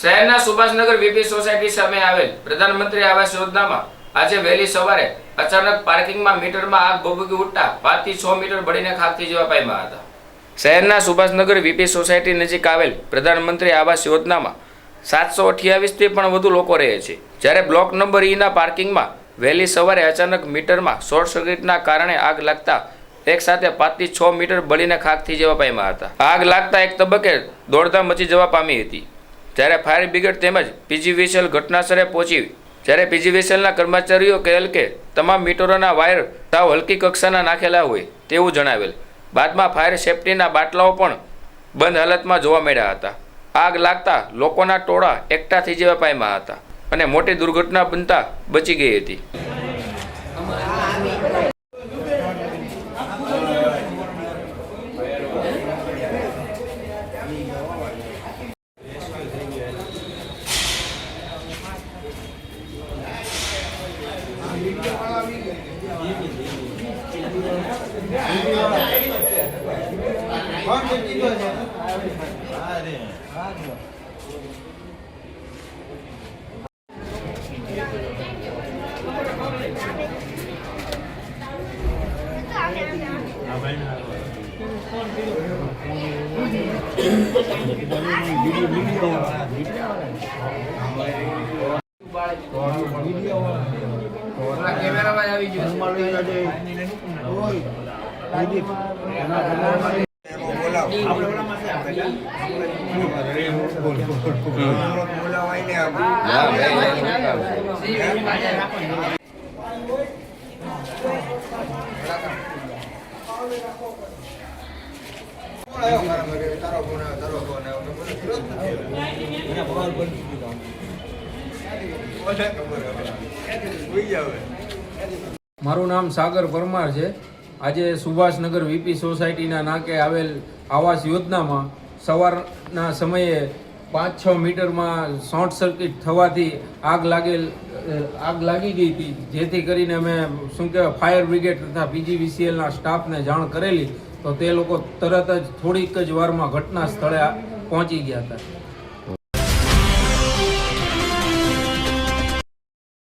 શહેરના Subhashnagar VP society સામે આવેલ પ્રધાનમંત્રી આવાસ યોજનામાં આજે વહેલી સવારે અચાનક પાર્કિંગમાં મીટરમાં આગ ભભૂકી ઉઠતા 5 થી 6 મીટર બળીને ખાખ થઈ જવા પામ્યા હતા। શહેરના સુભાષનગર વીપી સોસાયટી નજીક આવેલ પ્રધાનમંત્રી આવાસ યોજનામાં 728 થી પણ વધુ લોકો રહે છે, જ્યારે બ્લોક નંબર E ના પાર્કિંગમાં વહેલી સવારે અચાનક મીટરમાં શોર્ટ સર્કિટના કારણે આગ લાગતા એક સાથે 5 થી 6 મીટર બળીને ખાખ થઈ જવા પામ્યા હતા। આગ લાગતા એક તબક્કે દોડધામ મચી જવા પામી હતી, જ્યારે ફાયર બ્રિગેડ તેમજ પીજીવીસીએલ ઘટનાસ્થળે પહોંચી, જ્યારે પીજીવીસીએલના કર્મચારીઓ કહેલ કે તમામ મીટરોના વાયર સાવ હલકી કક્ષાના નાખેલા હોય તેવું જણાવેલ। બાદમાં ફાયર સેફટીના બાટલાઓ પણ બંધ હાલતમાં જોવા મળ્યા હતા। આગ લાગતા લોકોના ટોળા એકઠા થઈ જવા પામ્યા હતા અને મોટી દુર્ઘટના બનતા બચી ગઈ હતી। મારું નામ સાગર પરમાર છે। આજે સુભાષનગર વીપી સોસાયટીના નાકે આવેલ આવાસ યોજનામાં સવારના સમયે 5-6 મીટરમાં શોર્ટ સર્કિટ થવાથી આગ લાગી ગઈ હતી, જેથી કરીને અમે ફાયર બ્રિગેડ તથા પીજીવીસીએલના સ્ટાફને જાણ કરેલી, તો તે લોકો તરત જ થોડીક જ વારમાં ઘટના સ્થળે પહોંચી ગયા હતા।